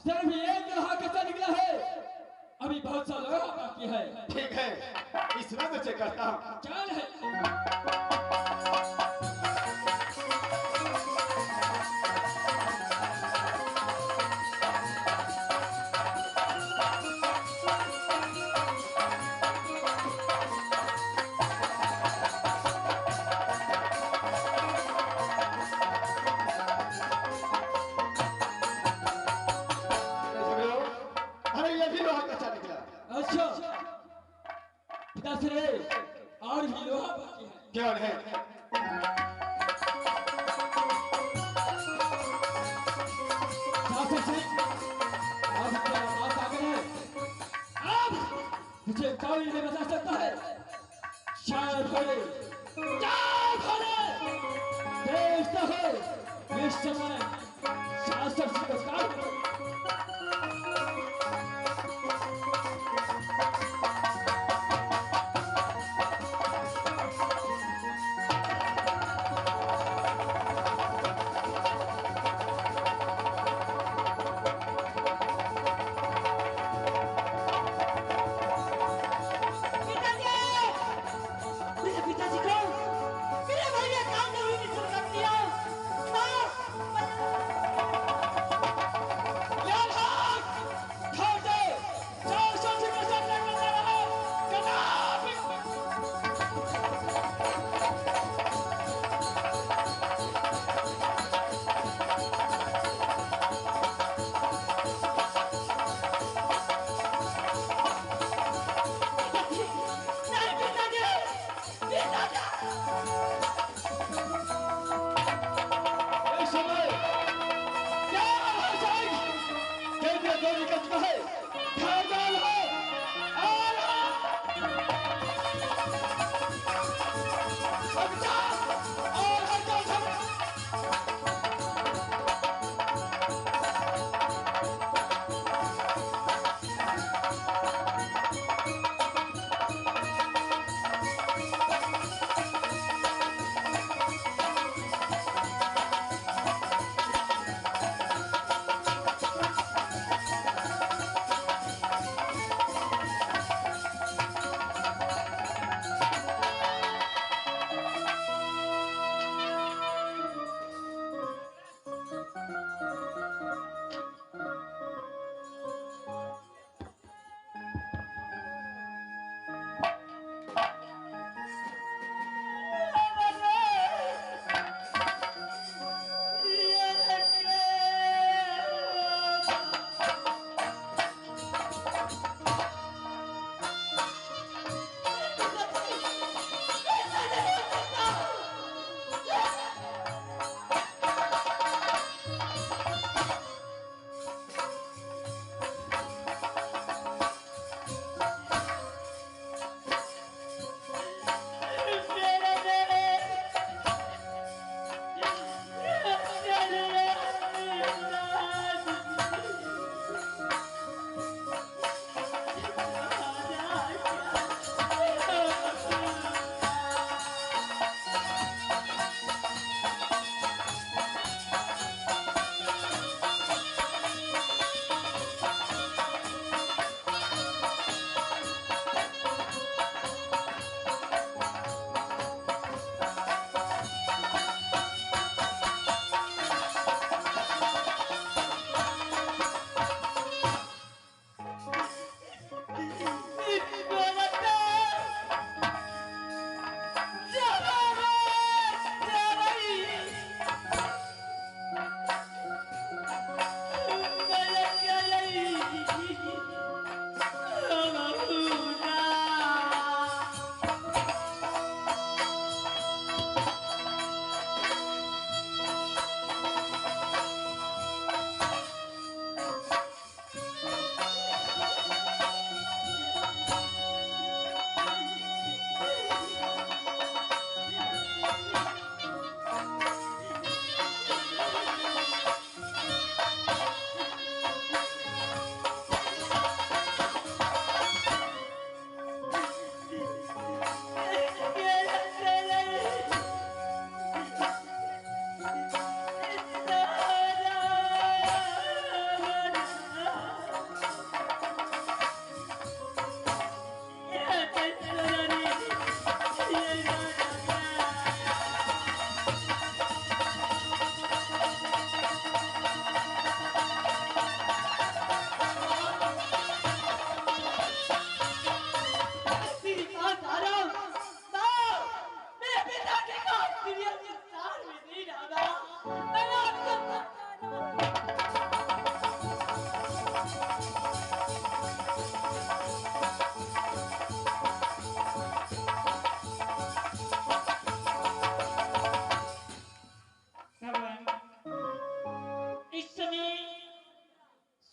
सिर्फ एक लोहा कच्चा निकला है, अभी बहुत सा लोहा बाकी है। ठीक है, इसमें तो चेक करता हूँ। चल है। अच्छा पिताश्री, और भी लोहा बाकी है। क्या है? अब क्या बात आ गई है? अब तुझे कोई नहीं बता सकता है। शायद भले देखता है इस समय शासक जी को काम करो।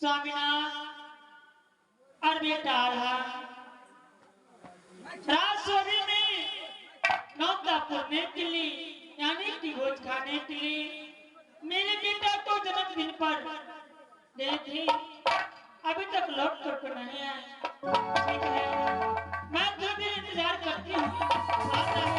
स्वामीनाथ और बेटा आल्हा राजसोरी में नौता पुरने के लिए यानी कि भोज खाने के लिए मेरे बेटा को जन्मदिन पर गए थे। अभी तक लौट कर नहीं आए। ठीक है, मैं थोड़ी देर इंतजार करती हूँ। आता है।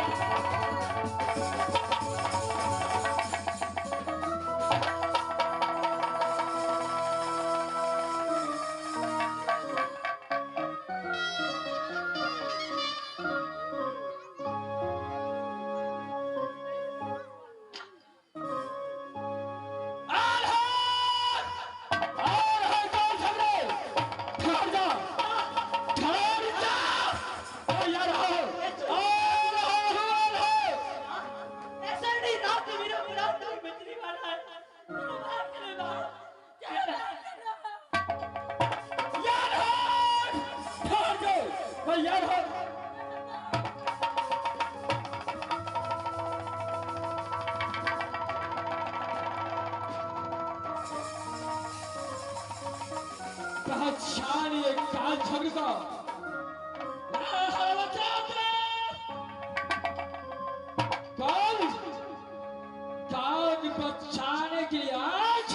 बचाने के लिए आज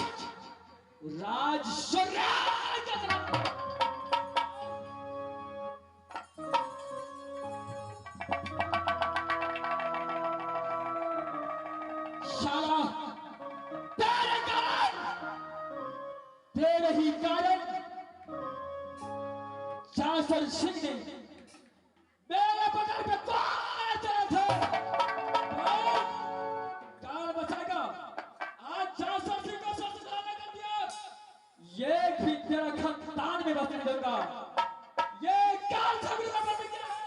राज शाला तेरे ही कारण शासन सिंह ने मेरे बदल पे चला था। कौन बचाएगा आज शासन सिंह को सत्यानाश कर दिया। ये भी तेरा खानदान में बचने दूंगा। ये काल झगड़े का प्रतिज्ञा है।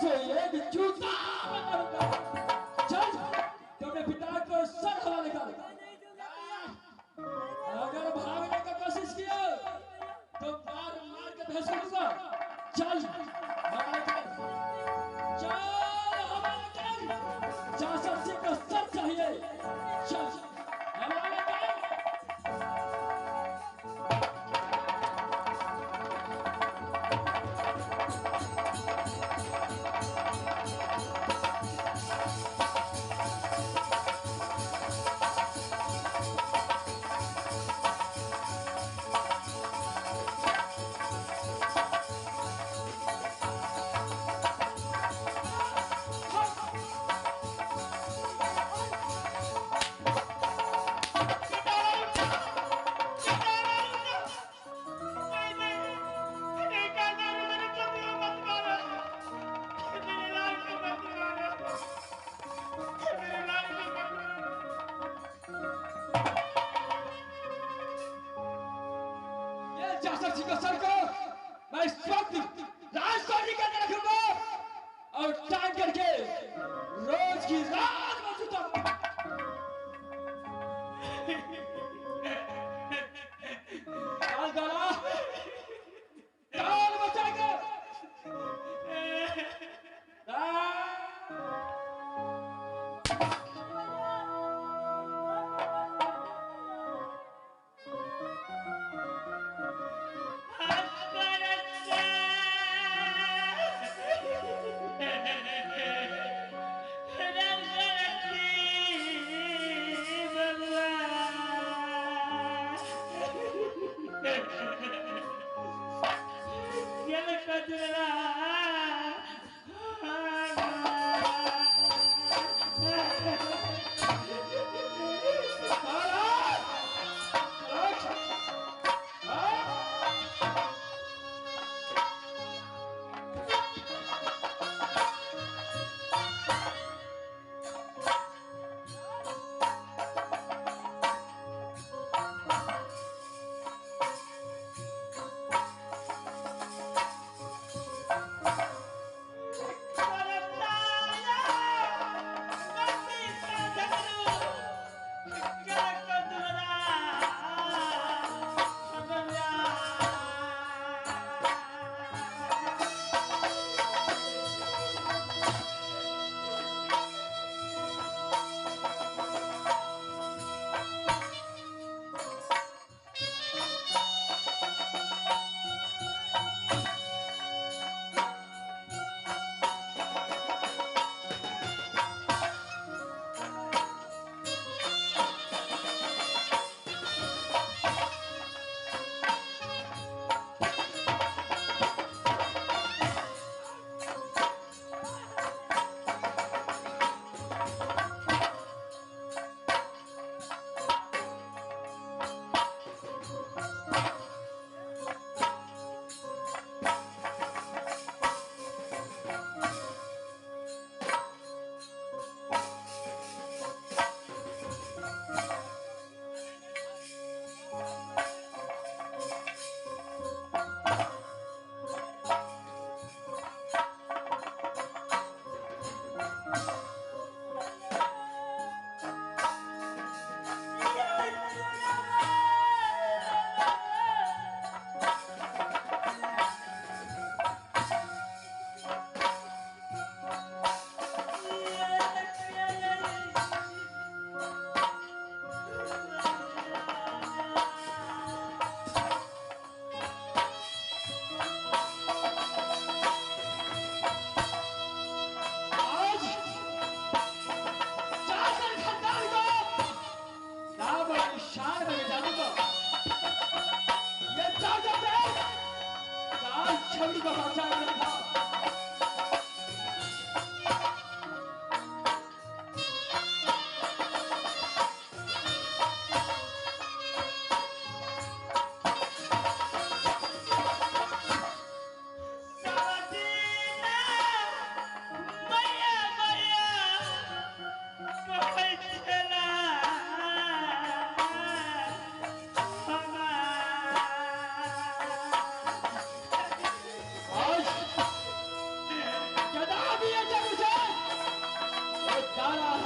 से एक जूता मारूंगा। चल तो अपने पिता को सर हवा निकाल। अगर भागने का कोशिश किया तो मार मार के भैंस दूंगा। चल हवा निकाल, चल हवा निकाल। जासर सिंह का सर चाहिए। चल हवा निकाल।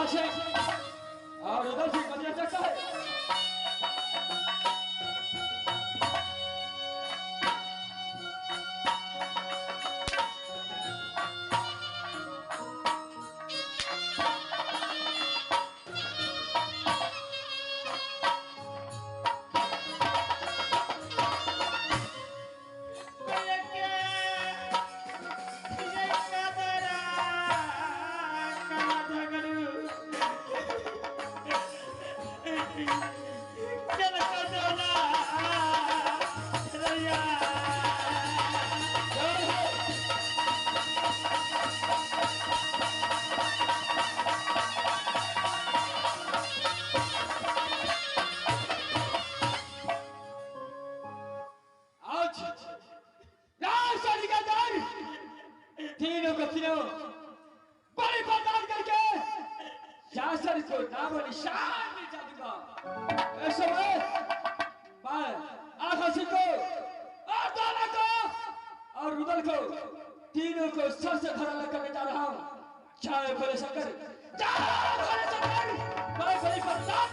वाचिंग और उधर से बदल सकता है। बड़ी बर्बाद करके शासन को नामो निशान मिटा दूंगा। ऐसे में मैं आल्हा सिंह को और दाला को और रुदल को तीनों को सबसे धराला करने जा रहा हूँ। चाहे भोले शंकर, चाहे भोले शंकर, मैं बड़ी बर्बाद।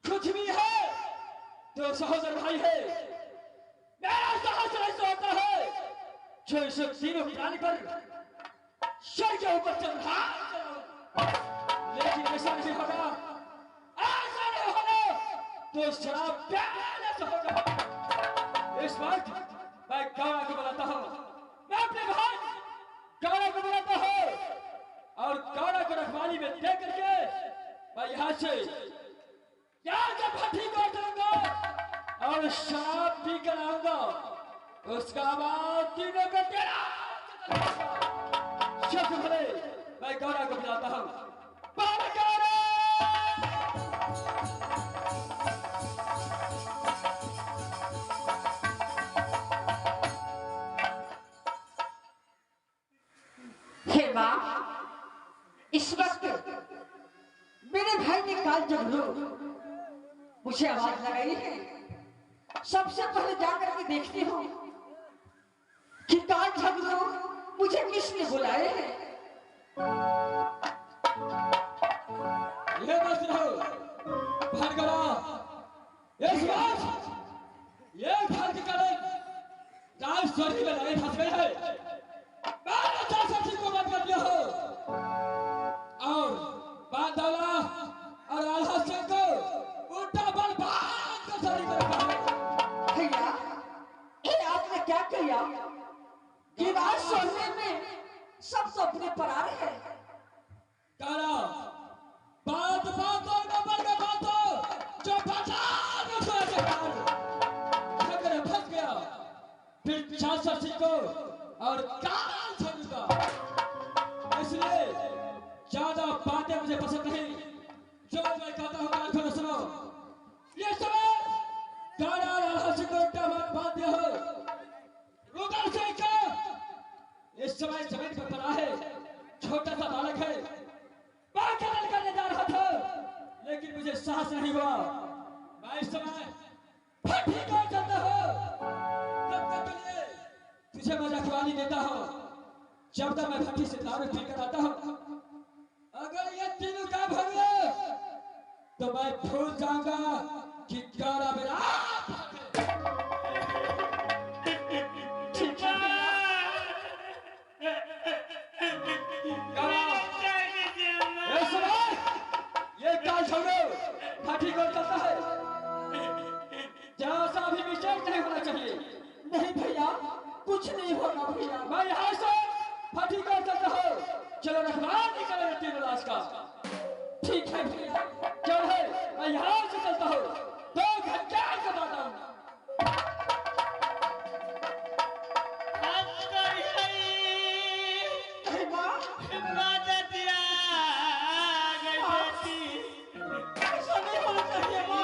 कुछ भी है तो सहोदर भाई है। मेरा साहस ऐसा होता है जो इस तीनों प्राणी पर शर के ऊपर चल रहा, लेकिन ऐसा नहीं होगा, ऐसा नहीं होगा तो शराब प्याले से होगा। इस वक्त मैं गौरा को बुलाता हूँ, मैं अपने भाई गौरा को बुलाता हूँ और गौरा को रखवाली में दे करके मैं यहाँ से भट्टी को उठाऊंगा और शराब पी कर आऊंगा। उसका बाद तीनों को तेरा शब्द भले मैं गौरा को बुलाता हूँ। हे मां, इस वक्त मेरे भाई ने काल झगड़ू मुझे आवाज लगाई है। सबसे पहले जाकर के देखती हूँ कि काल झगड़ू मुझे किसने बुलाए हैं। ये बस रहो भानगड़ा, इस बार ये घर के कारण राज स्वर्ग में लड़ाई फंस गई है। मैंने चाचा को मत कर दिया हो और बादला और आल्हा सिंह को उल्टा बर्बाद कर सारी तरफ। भैया, ये आपने क्या किया कि राज सोने में सब सपने पर आ रहे हैं। कारा बात बातों नंबर में बातों जो बाजार में सोए के कारण खगरे फंस गया, फिर चाचा सिंह को और काल छोड़ूंगा। इसलिए ज्यादा बातें मुझे पसंद नहीं, जो मैं कहता हूँ कान खोलो सुनो। ये समय गाड़ा आल्हा सिंह को उल्टा बांध दिया हो। रुदल सिंह का इस समय जमीन पर पड़ा है, छोटा सा बालक है। मैं कत्ल करने जा रहा था लेकिन मुझे साहस नहीं हुआ। मैं इस समय भट्टी को चलता हूँ। तब तक के लिए तुझे मैं रखवाली देता हूँ। जब तक मैं भट्टी से दारू पीकर आता हूँ, अगर ये तीनों काम हो गए तो मैं भूल जाऊंगा कि गौरा मेरा ये काल छोड़ो, भट्टी को चलता है। जरा सा भी मिस्टेक नहीं होना चाहिए। नहीं भैया, कुछ नहीं होगा भैया। मैं यहाँ से भट्टी को चलता हूँ। चलो रखवाल निकलेगा तीनों लाश का। ठीक है भैया। चल है, मैं यहाँ से चलता हूँ। 2 घंटे के बाद आऊंगा। हे मां, ऐसा नहीं होना चाहिए मां।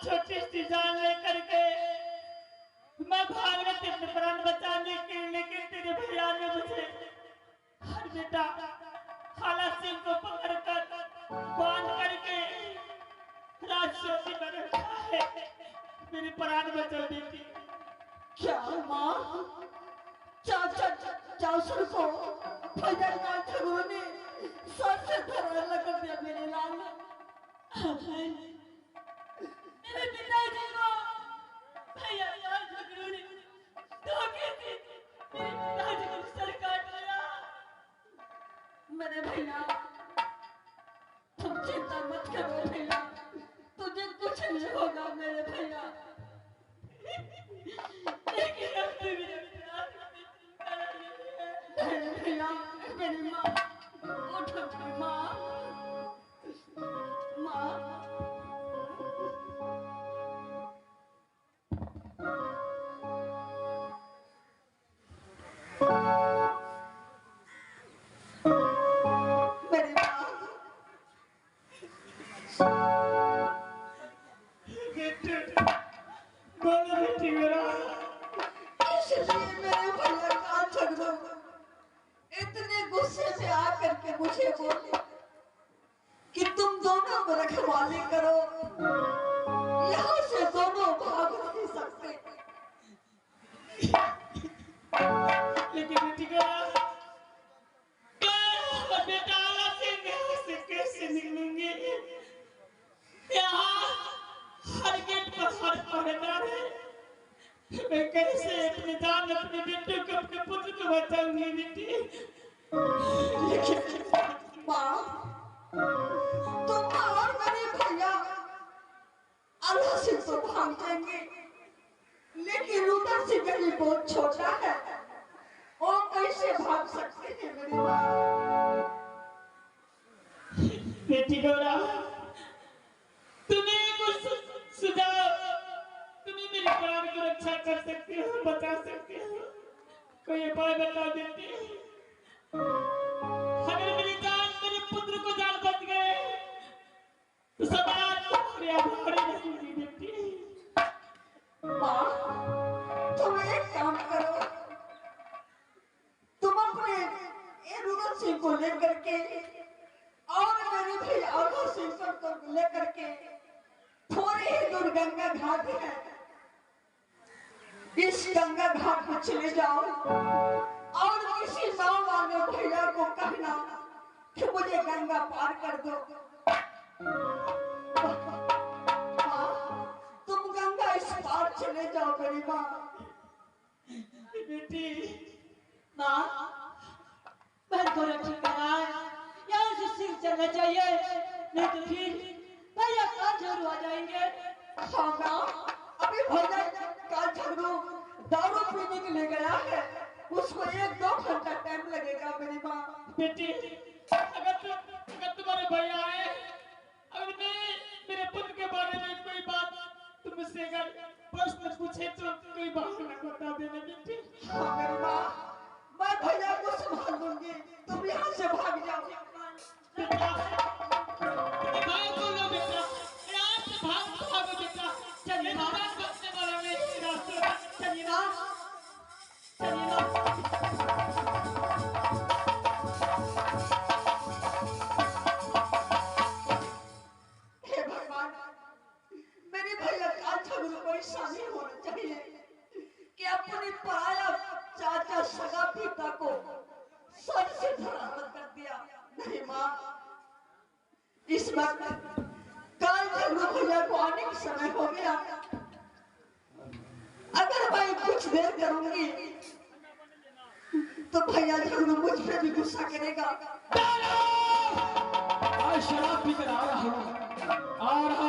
छोटी सी जान लेकर के मैं भाग रही थी अपने प्राण बचाने के, लेकिन तेरे भैया ने मुझे हर बेटा आला सिंह को पकड़कर बांध करके राजचौकी में रखा है। मेरे प्राण बचा बेटी। क्या माँ? चाचा चासुर को भैया का झगड़ों ने सर से धरा लगा दिया मेरे लाल। मेरे पिताजी को भैया का झगड़ों ने धोखे से मेरे पिताजी को सर काट लिया। मेरे भैया तुम चिंता मत करो भैया, तुझे कुछ नहीं होगा मेरे भैया। लेकिन अब तो मेरे पिताजी को चिंता लगी है। मेरे भैया, मेरी माँ, उठो माँ, माँ। इतने गुस्से से आकर के मुझे बोले कि तुम दोनों को रखवाली करो, यहाँ से दोनों भाग नहीं सकते। लेकिन बेटी का बेटा आला सिंह यहाँ से कैसे निकलूंगी? यहाँ हर गेट पर हर पहरेदार है। मैं कैसे अपने जान, अपने बेटे को, अपने पुत्र को बचाऊंगी बेटी? लेकिन माँ, तुम और मेरे भैया आला सिंह तो भाग जाएंगे, लेकिन रुदल सिंह भी बहुत छोटा है, वो कैसे भाग सकते हैं मेरी माँ? बेटी गौरा, तुम्हें कुछ सुझाव, तुम्हें मेरे प्राण की रक्षा कर सकते हो, बचा सकते हो, कोई उपाय बता देते हैं। अगर मेरी जान, मेरे पुत्र को जान बच गए तो सदा तुम्हारे आभारी रहूंगी बेटी। माँ, तुम एक काम करो, तुम अपने ये रुदल सिंह को लेकर के और मेरे भाई आला सिंह को लेकर के थोड़ी ही दूर गंगा घाट है, इस गंगा घाट पर चले जाओ और किसी नाव वाले भैया को कहना कि मुझे गंगा पार कर दो। तुम गंगा इस पार चले जाओ मेरी माँ। बेटी माँ, मैं थोड़ा ठीक है, यहाँ से सिंह चलना चाहिए, नहीं तो फिर भैया का झगड़ू आ जाएंगे। हाँ माँ, अभी भैया का झगड़ू दारू पीने के लिए गया है, उसको 1-2 घंटा टाइम लगेगा मेरी माँ। बेटी, अगर तुम्हारे भैया आए, अगर मेरे पुत्र के बारे में कोई बात तुमसे अगर प्रश्न पूछे तो कोई बात न बता देना बेटी। हाँ मेरी माँ, मैं भैया को संभाल लूंगी, तुम यहाँ से भाग जाओ। बेटा, भाग बोलो बेटा, यहाँ से भागो बेटा। चलिए ना, बचने वाला नहीं रास्ता। चलिए ना, चलिए ना। हे भगवान, मेरे भैया का झगड़ू को ऐसा नहीं होना चाहिए कि अपने पराया चाचा सगा पिता को सर से धराशायी कर दिया। नहीं माँ, इस वक्त काल झगड़ू भैया को आने का समय हो गया। अगर मैं कुछ देर करूंगी तो भैया झगड़ू मुझ पे भी गुस्सा करेगा। आज शराब पीकर आ रहा हूँ, आ रहा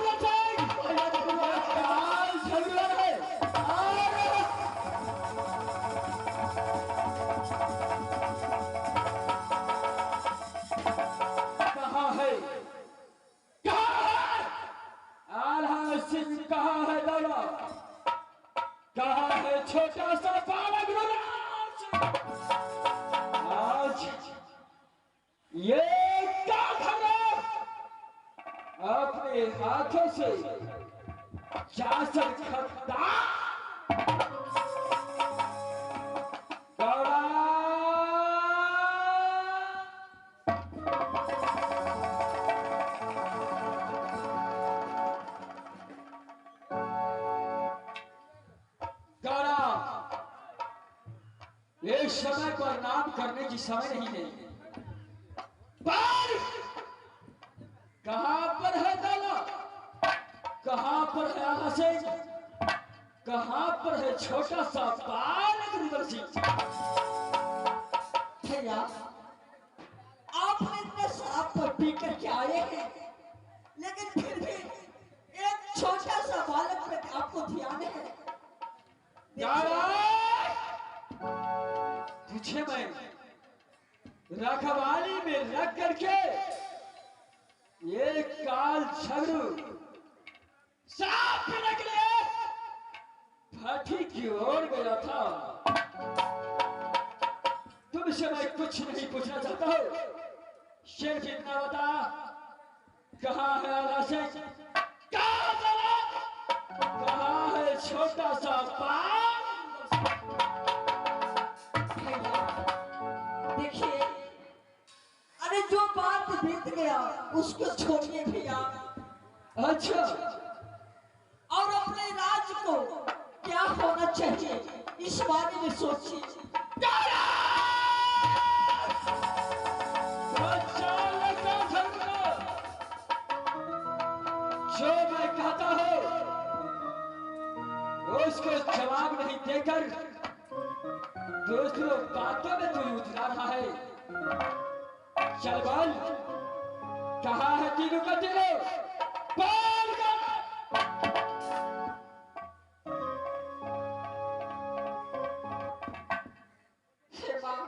वचन, भैया झगड़ू आज झगड़ा है, आ रहा। कहाँ है? आल्हा सिंह कहाँ है? दौड़ा, कहाँ है छोटा सा बालक रुदाल? आज ये क्या खबर? अपने हाथों से जासर खत्ता गौरा गौरा एक समय पर नाम करने की समय नहीं है पर कहां पर है दाला, कहां पर है आला सिंह, कहां पर है छोटा सा बालक रुदल सिंह। भैया आपने इतना शराब पर पी करके आए हैं, लेकिन फिर भी एक छोटा सा बालक पे आपको ध्यान है। तुझे मैं रखवाली में रख करके ये काल झगड़ू साफ पीने के लिए भाटी की ओर गया था। तुमसे मैं कुछ नहीं पूछना चाहता हूँ, सिर्फ इतना बता कहाँ है आला सिंह, कहाँ है छोटा सा बाल। देखिए, अरे जो बात बीत गया उसको छोड़िए भैया। अच्छा, और अपने राज को क्या होना चाहिए इस बारे में सोचिए। जो मैं कहता हूँ उसको जवाब नहीं देकर दूसरों बातों में तू उतरा रहा है। चल बोल, कहाँ है तीनों का तीनों? बोल कर। हे माँ,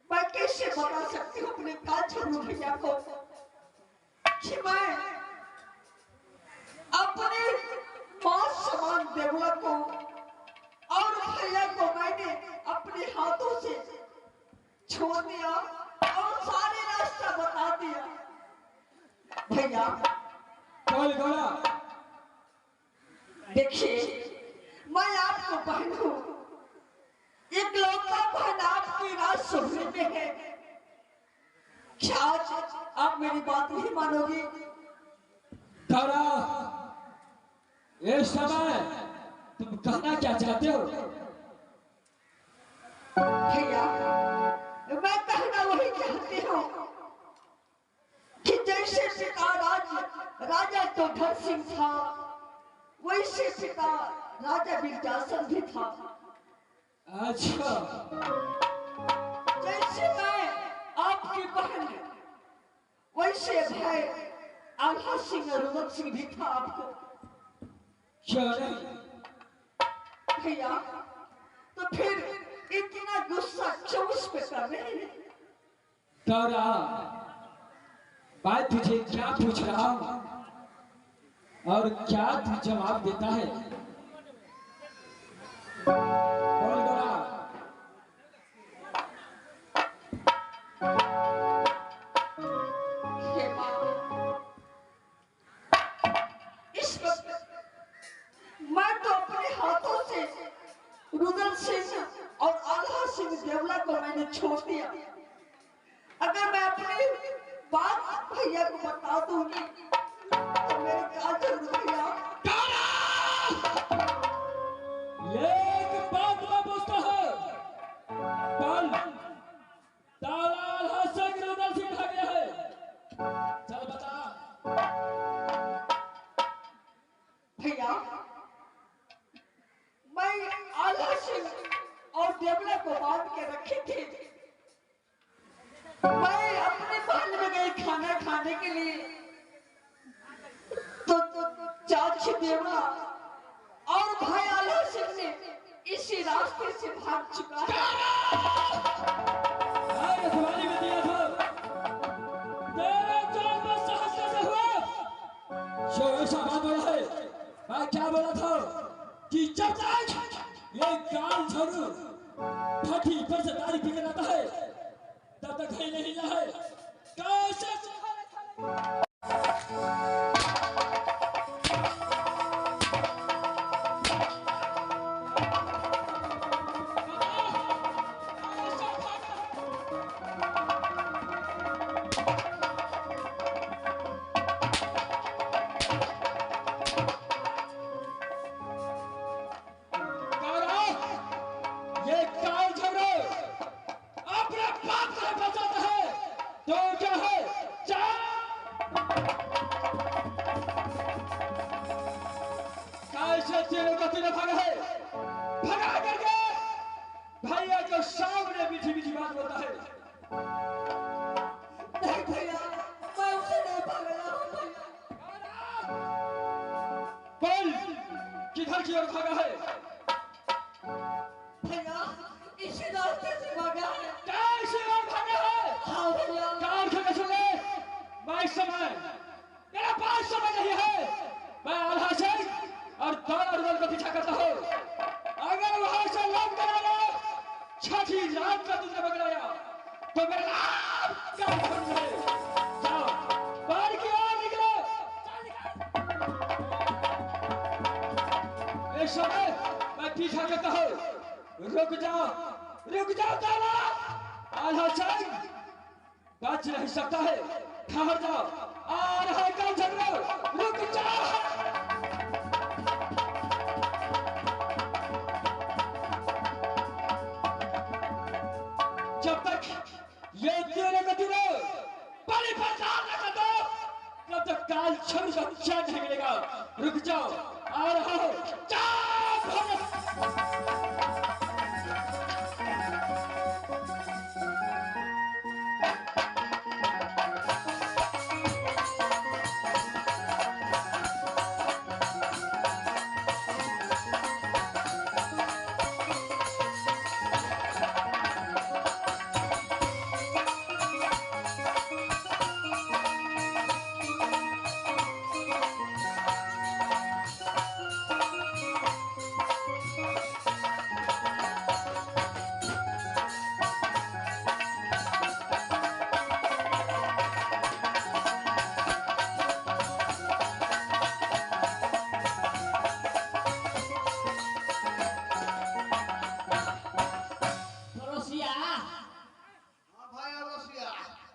मैं कैसे बता सकती हूँ अपने काल भैया को कि मैं अपने मां समान देवला को और भैया को मैंने अपने हाथों से छोड़ दिया और सारे रास्ता बता दिया। भैया बोल गोला। देखिए, मैं आपको बहन हूँ, एक लौता बहन आपकी राज सुनने में है। क्या आज आप मेरी बात नहीं मानोगी? तारा, इस समय तुम कहना क्या चाहते हो? भैया, मैं कहना वही चाहती हूँ कि जैसे पिता राजा तोधर सिंह था, वैसे पिता राजा बिरजासन भी था। अच्छा, जैसे मैं आपकी बहन, वैसे भाई आल्हा सिंह और रुदल सिंह भी था आपको। क्यों नहीं? भैया, तो फिर इतना गुस्सा क्यों उस पे कर रहे हैं? तारा, मैं तुझे क्या पूछ रहा हूँ और क्या तू जवाब देता है? बोल गोरा। हे माँ, इस वक्त मैं तो अपने हाथों से रुदल सिंह और आल्हा सिंह देवला को मैंने छोड़ दिया। अगर मैं अपनी बात भैया को बता दूंगी तो मेरे काजल भैया। एक बात मैं पूछता हूँ, बोल, तारा आल्हा सिंह रुदल सिंह कहाँ गया है? चल बता। भैया, मैं आल्हा सिंह और देवला को बांध के रखी थी। मैं अपने महल में गई खाना खाने के लिए, तो चाची देवला और भाई आल्हा सिंह ने इसी रास्ते से भाग चुका है। रखवाली में दिया था, तेरा जान में साहस कैसे हुआ? जो ऐसा बात बोला है, मैं क्या बोला था कि जब तक ये काल झगड़ू फटी पर से तारी पी कर आता है, तब तक कहीं नहीं है। कैसे ये काल झगड़े अपने बाप को बचाता है तो क्या है कैसे तीनों का तीनों भागा है भगा करके भैया के सामने मीठी मीठी बात बोलता है। नहीं भैया, मैं उसे नहीं भागना हूँ भैया। बोल किधर की ओर भागा है? भैया इसी रास्ते से भागा है। कैसे ओर भागा है? हाँ भैया। कान खोल के सुन ले, मैं इस समय मेरा पास समय नहीं है। मैं आल्हा से और दोनों रुदल को पीछा करता हूँ। अगर वहां से लौट कर आया छठी रात का तुमने पकड़ाया तो मेरा नाम कान खोल दे। जाओ बाहर की ओर निकलो। इस समय मैं पीछा करता हूँ। रुक जाओ ताला। आल्हा से बच नहीं सकता है। ठहर जाओ। आ रहा है काल झगड़ा। रुक जाओ। जब तक ये तीनों का तीनों बड़ी पहचान न कर दो तब तक काल छवि का चैन नहीं मिलेगा। रुक जाओ। आ रहा हूं।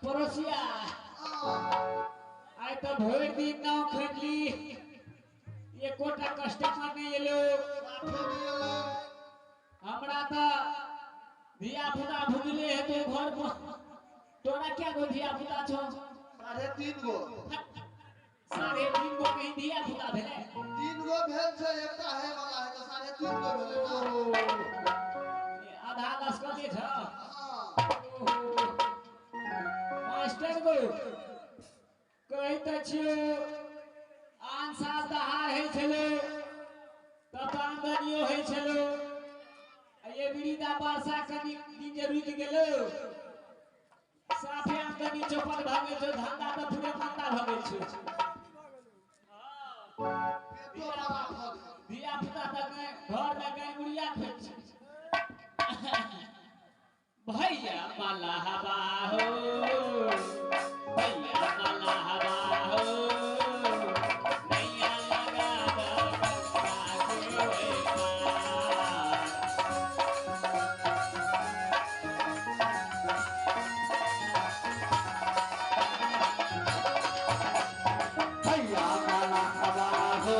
पड़ोसिया आई तो भोर दिन नाव खटली ये कोटा कस्टमर नहीं एलो हमरा तो धिया पुता भूले है तो घर पर तोरा क्या गो धिया पुता छो 3.5 गो 3.5 गो कहीं धिया पुता भेले 3 गो भेल छै एकटा है वाला है तो 3.5 गो भेले ना आधा लश्कर दे छ हां मास्टर गो कहि त छियो आन साल दहार है छलो तत आमदनियो है छलो ये बिरीदा वर्षा कनी दिन जे रुक गेलो साफे आमदनी चौपट भ गेल छ धंधा त पूरे मंदा भ गेल छ धिया पुता तक घर में गाय मुड़िया खेत छ भैया माला हवा हो भैया माला हवा हो नैया लगा दो भैया माला हवा हो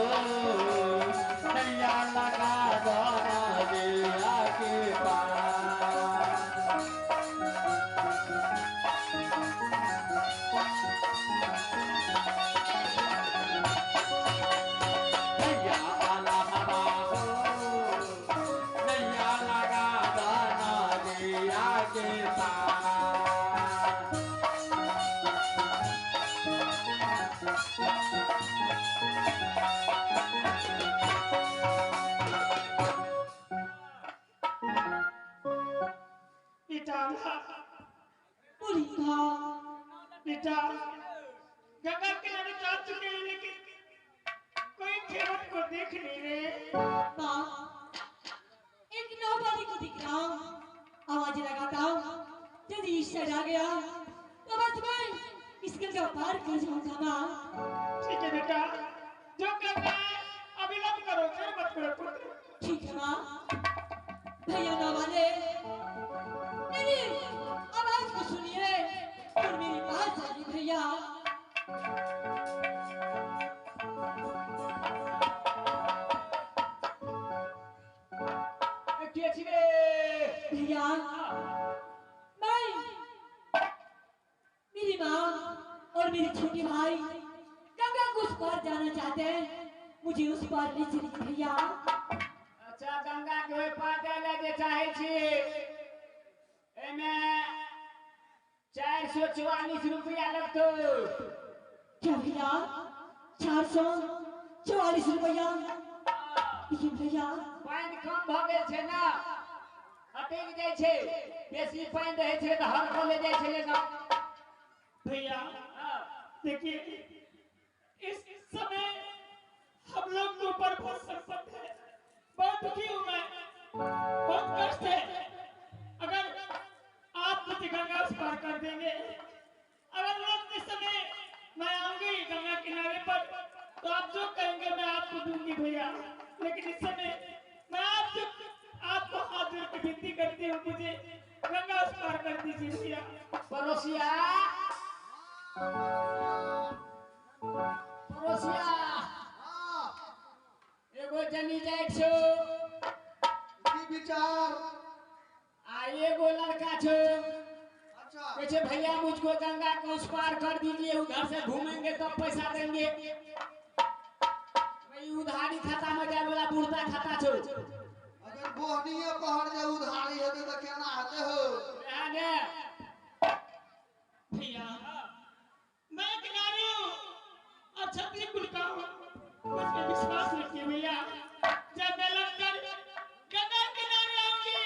नैया लगा दो नदिया के पार भैया माला हवा हो नैया लगा दो नदिया के पार बेटा बुढ़िया बेटा गंगा किनारे जा चुके हैं लेकिन कोई खेवट को देख नहीं रहे माँ एक नौबरी को दिख रहा हूँ आवाज लगाता हूँ यदि इस साइड आ गया तो बस मैं इस गंगा पार कर जाऊंगा माँ ठीक है बेटा जो करना है अविलंब करो फिर मत करो पुत्र ठीक है माँ भैया ना वाले मेरी आवाज को सुनिए और मेरी बात सुनिए भैया भैया मैं मेरी माँ और मेरे छोटे भाई गंगा को उस पार जाना चाहते हैं, मुझे उस पार ले चलिए भैया। अच्छा गंगा के ओहि पार जाय जे चाहे छी, एमे 444 रुपया लगतो। क्या भैया 444 रुपया? लेकिन भैया पानि कम भ गेल छै ना, अटक जाय छै, बेसी पानि रहै छै त हर को ले जाय छै ना। भैया देखिए इस समय हम लोग के ऊपर बहुत संकट है, बहुत दुखी हूँ मैं, बहुत कष्ट है। अगर आप मुझे गंगा उस पार कर देंगे, अगर लोग इस समय मैं आऊंगी गंगा किनारे पर तो आप जो कहेंगे मैं आपको दूंगी भैया। लेकिन इस समय मैं आपको हाथ जोड़ के विनती करती हूँ, मुझे गंगा उस पार कर दीजिए भैया। पड़ोसिया पड़ोसिया एगो जनी जाय छो, की विचार? आ एगो लड़का छो, अच्छा कहे छे भैया मुझको गंगा को उस पार कर दीजिए, उधर से घूमेंगे तब पैसा देंगे। भाई उधारी खाता में जाए वाला बुढ़ता खाता छो। अगर बोहनीए पहाड़ जे उधारी हेते त केना हेते हो? रहा ने भैया मैं किनारे हूँ और छतरी कुलका हूँ, मुझ पे विश्वास रखिए भैया। जब मैं लड़कर गंगा किनारे आऊंगी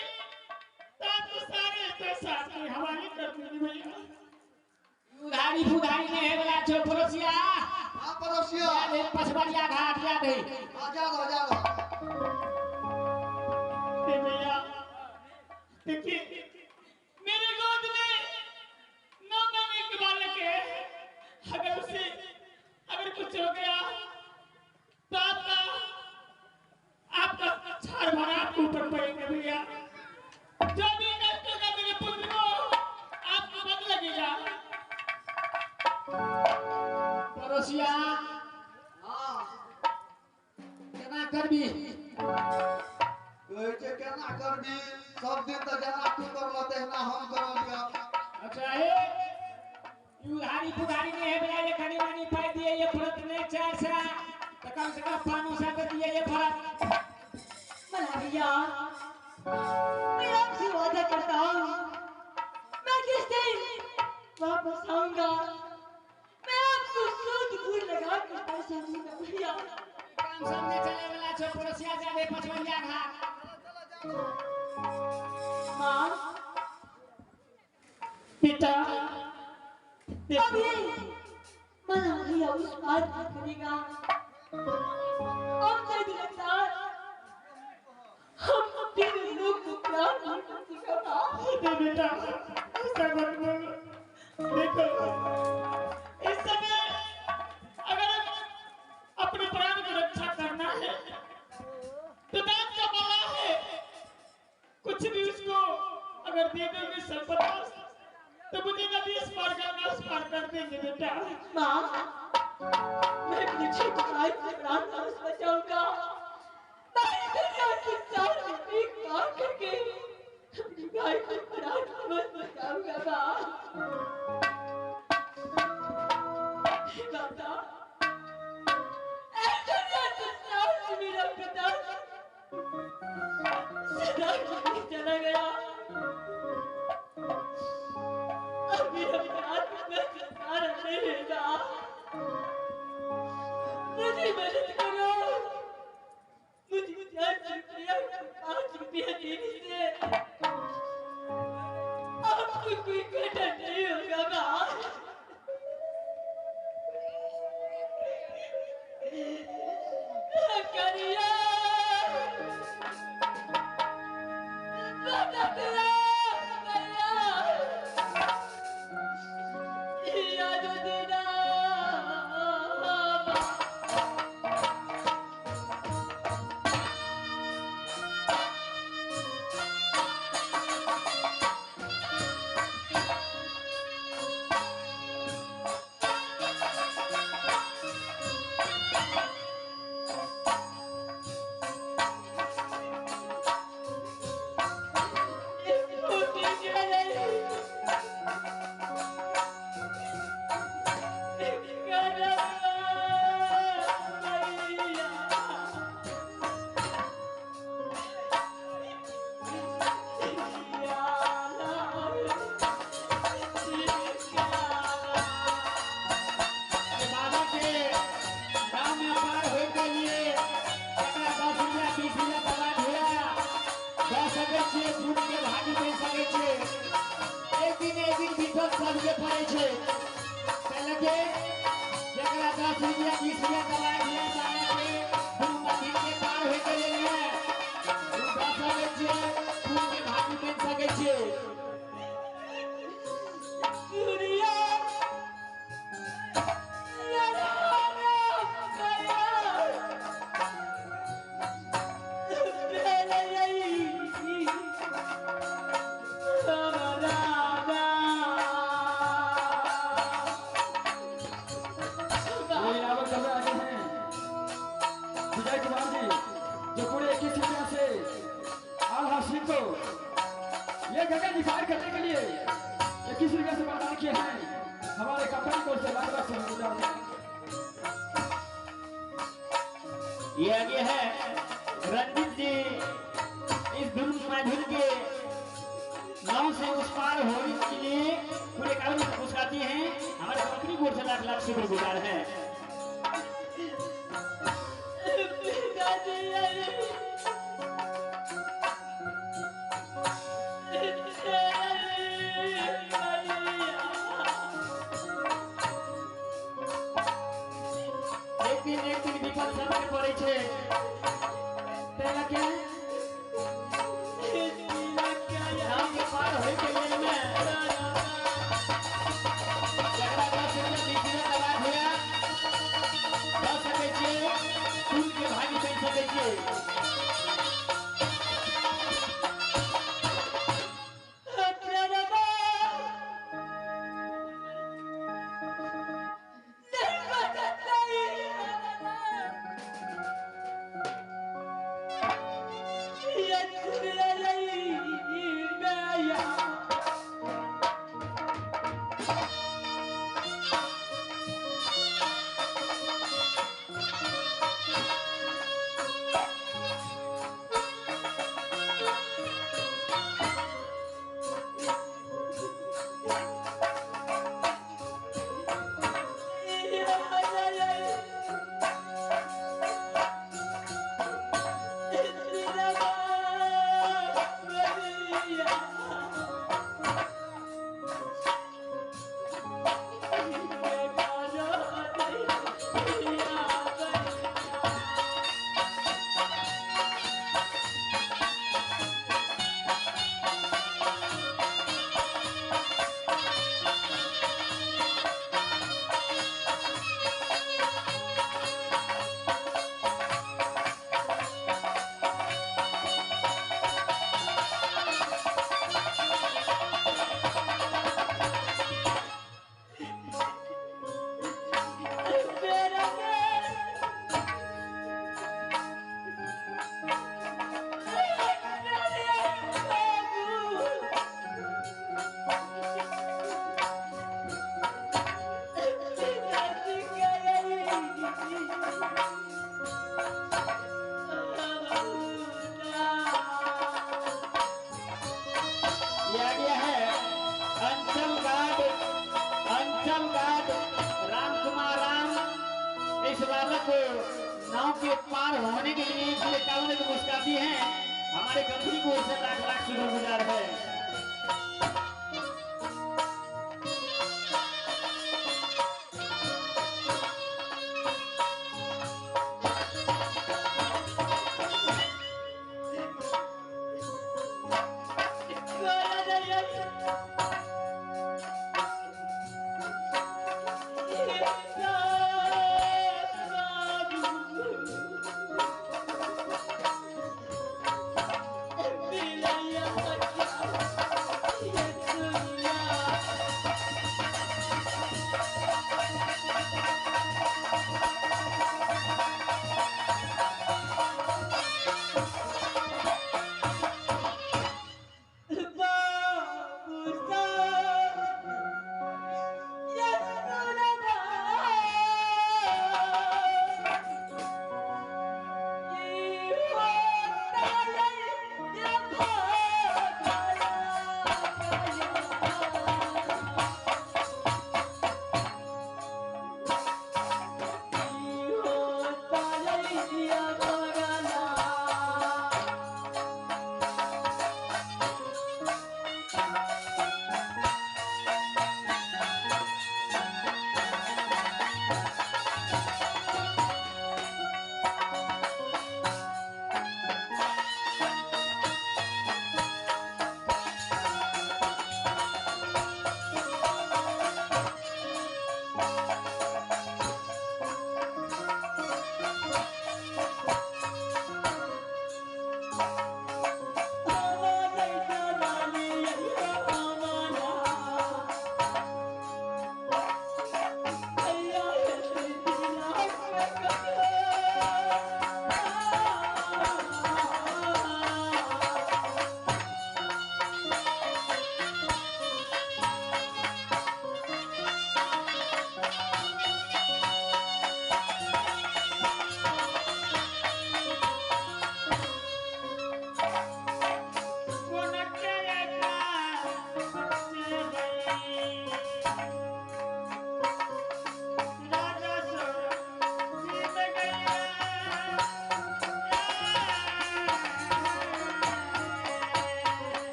तो आपको सारे पैसा आपके हवाले कर दूंगी भैया। उधारी फुधारी नहीं है वाला छो पड़ोसिया। हां पड़ोसिया ये पछबरिया घाट याद है। आजा दो भैया देखिए मेरे गोद में 9 महीने के बालक है, अगर उसे अगर कुछ हो गया तो आपका छाड़ भरा आपके ऊपर पड़ेगा भैया। जो भी कष्ट होगा मेरे पुत्र को आपको बद लगेगा। पड़ोसिया हां केना करबी? कहै छै केना करबी? सब दिन त जेना तू करल तेना हम करलिया। अच्छा हे उधारी फुधारी नहीं है वाला, ये कनी मनी पाई दिए ये फरत नहीं 4 से तो कम से कम 500 दे दिए ये फरत। मला भैया मैं आपसे वादा करता हूँ, मैं जिस दिन वापस आऊंगा मैं आपको सूद गुड़ लगा के पैसा दूंगा भैया। काम सामने चले वाला छो पड़ोसिया जाबे पछबरिया घाट। माँ पिता अभी मला भैया उस पार करेगा, अब नहीं लगता हम तीनों लोग को प्यार नहीं कर सकेगा। बेटा ऐसा मत बोलो। देखो इस समय अगर अपने प्राण की रक्षा करना है तो दान का माला है, कुछ भी उसको अगर दे दोगे संपदा तो मुझे नदी इस पार करना उस पार कर देंगे बेटा। माँ मैं अपने छोटे भाई से प्राण वापस बचाऊंगा, मैं दुनिया के सामने एक बार करके अपने भाई को प्राण वापस बचाऊंगा। माँ दादा ऐसा दुनिया के सामने मेरा पिता सदा के लिए चला गया, अब मेरा प्राण में सहारा नहीं रहेगा। मुझे मदद करो, मुझे 5 रुपया देने से आपको कोई घाटा नहीं होगा। माँ करिया मदद करो भैया, याद देना। छे फूल के भागी पे सके छे एक दिन विपद सबके पड़े छे पहले के जकरा 10 रुपया 20 रुपया दवाई दिया जाए के फूल महीन के पार होय के लिए उ सके छे फूल के भागी पे सके छे सूर्या को ये गगन निखार करने के लिए ये किस रुपये से प्रदान किए हैं हमारे कंपनी को से लाख लाख से ये आगे है रंजीत जी इस धुन माधुर के नाव से उस पार होने के लिए पूरे कार्य में पुरस्कारती हैं हमारे कंपनी को से लाख लाख शुक्रगुजार है एक दिन विपद समय पड़े छे पहला क्या नाम के पार होय के लिए में जकरा 10 रुपया 20 रुपया दवा दिया दस सके छे फूल के भागी बन सके छे नाव के पार होने के लिए पूरे कानून में मुस्काती हैं हमारे कंपनी को इससे लाख लाख शुक्रगुजार है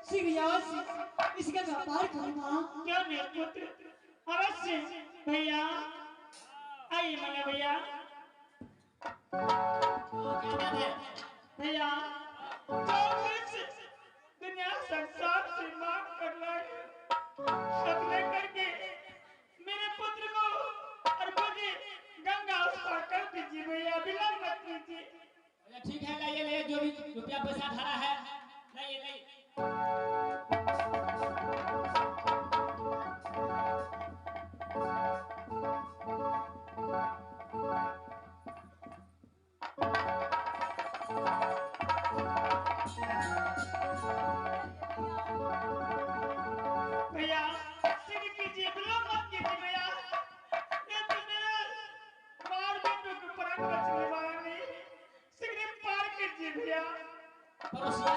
सीरियस इसका व्यापार करो माँ। क्यों नहीं पुत्र, अवश्य भैया। आइए मना भैया। भैया जो कुछ दुनिया संसार से मांग कर लाई अपने करके मेरे पुत्र को और मुझे गंगा उस पार कर दीजिए भैया, विलंब मत कीजिए। ठीक है, लाइए लाइए, जो भी रुपया पैसा धरा है लाइए लाइए। भैया शीघ्र कीजिए, विलंब मत कीजिए भैया। ये तो मेरा मार बेटों को प्राण बचने वाला नहीं, शीघ्र पार कीजिए भैया। पड़ोसिया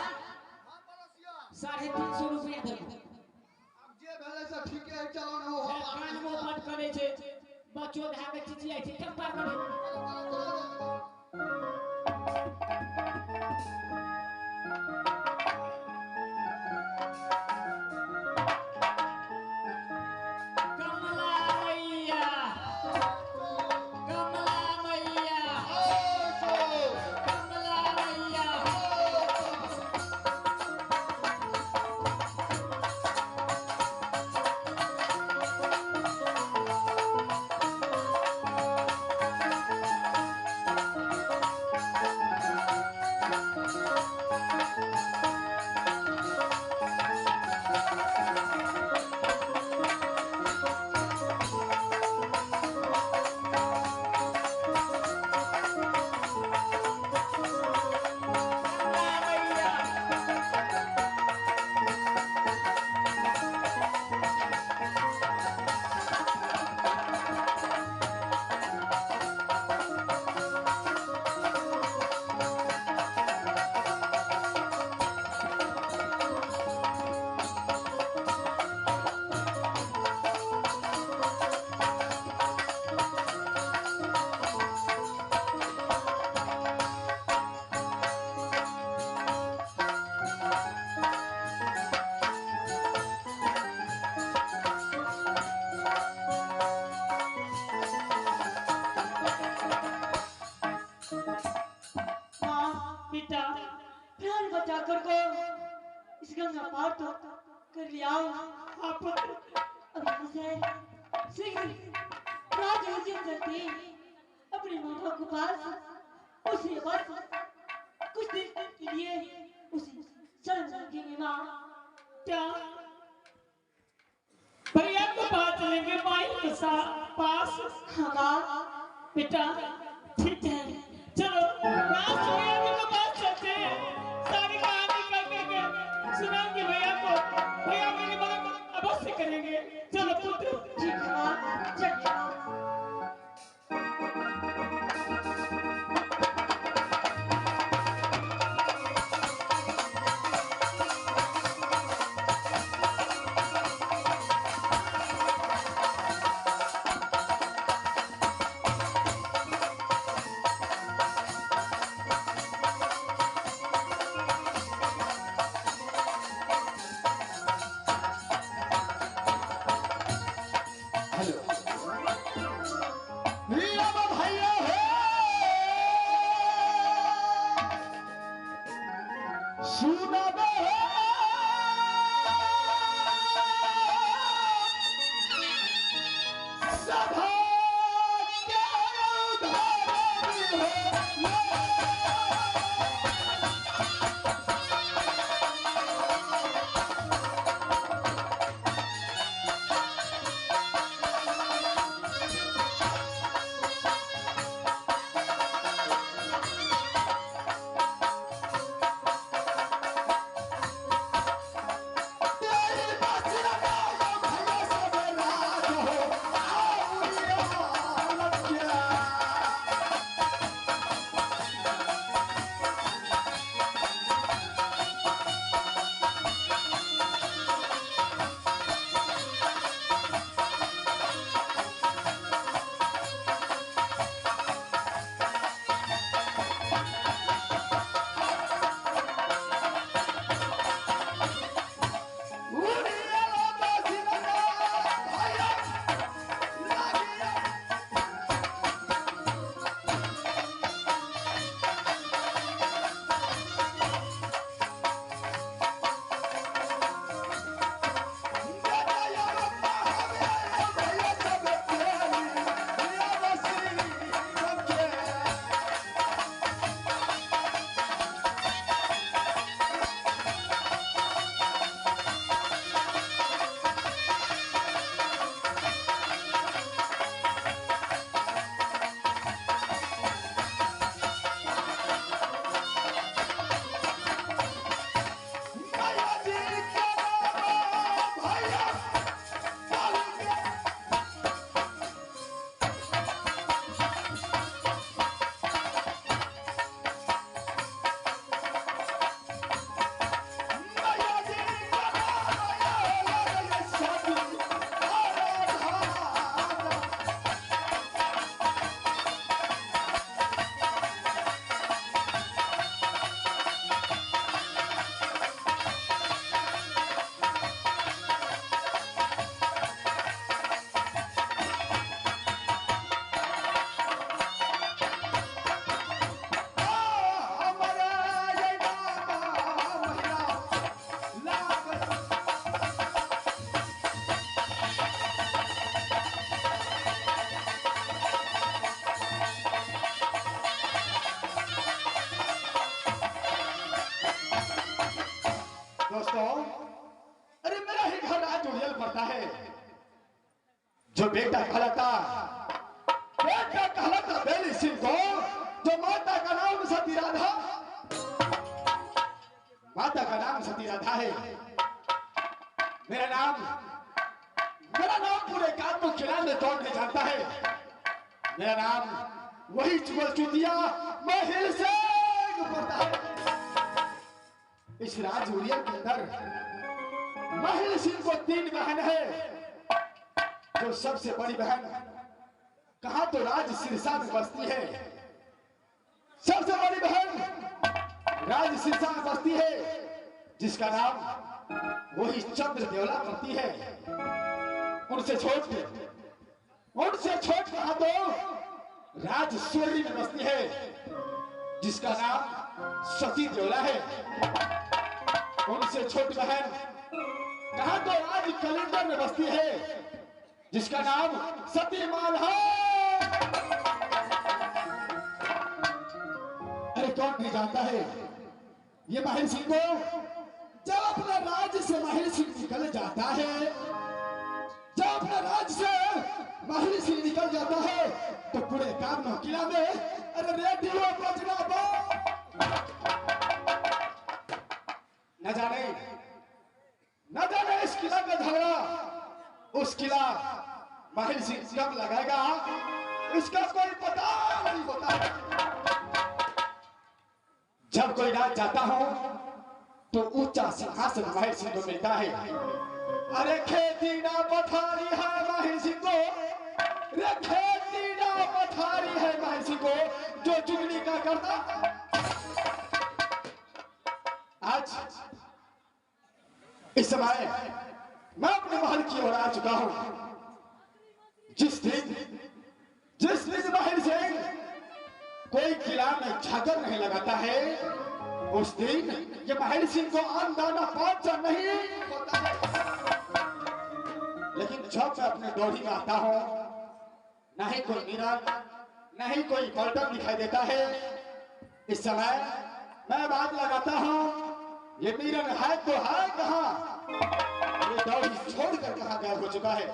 हाँ पड़ोसिया, 350 रुपया दे। अब जे भेले से ठीके है, चलो ना हो कान मुंह बंद करे छे, बच्चो धहा के चिचियाई छे, कब पार करे? कमला मैया, कमला मैया, कमला मैया। बेटा प्राण बचाकर को इस गंगा पार तो कर लिया। हाँ पुत्र, अब यहाँ से शीघ्र राजवचन करके अपने मामा के पास उसे बस कुछ देर के लिए उसे शरण रखेंगे माँ। क्या भैया को बात लेंगे माई के पास? हाँ माँ। बेटा ठीक है, चलो रात भैया के पास चलते हैं, सारी कहानी करके सुनाएंगे भैया को। भैया मेरी मदद अवश्य करेंगे। चलो पुत्र। ठीक है माँ, चलिए माँ। हेलो पड़ता है। जो बेटा कहलाता बेली सिंह को, जो माता का नाम सती राधा, माता का नाम सती राधा है। मेरा नाम पूरे काम खिला में कौन नहीं जानता है। मेरा नाम वही चुगल चुतिया महिल सिंह पड़ता है। इस राजौरिया के अंदर महिल सिंह को 3 बहन है। जो सबसे बड़ी बहन कहा तो राज सिरसा में बसती है। सबसे बड़ी बहन राज सिरसा में बसती है, जिसका नाम वही चंद्र देवला करती है। उनसे छोट कहा तो राज सूर्य में बसती है, जिसका नाम सती देवला है। उनसे छोटी बहन कहा तो राज कलिंगर में बसती है, जिसका नाम सती माल है। अरे कौन नहीं जानता है ये महिल सिंह को। जब अपने राज्य से महिल सिंह निकल जाता है, जब अपने राज्य से महिल सिंह निकल जाता है, तो पूरे कामनो किला में अरे रेडियो बजना न जाने इस किला का झगड़ा उस किला महिल सिंह कब लगाएगा, इसका कोई पता नहीं होता। जब कोई राज जाता हो तो ऊंचा सिंहासन महिल सिंह को मिलता है। अरे खेती ना पथारी है महिल सिंह को, अरे खेती ना पथारी है महिल सिंह को, जो चुगली का करता। आज इस समय मैं अपने महल की ओर आ चुका हूं। जिस दिन महिल सिंह कोई किला में झाकर नहीं लगाता है, उस दिन ये महिल सिंह को अंदाना पाचा नहीं होता है। लेकिन जब मैं अपने डोरी में आता हूं, ना ही कोई मीरन ना ही कोई पलटन दिखाई देता है। इस समय मैं बात लगाता हूं, ये मीरन है तो है कहां, ये डोरी छोड़कर कहां गायब हो चुका है।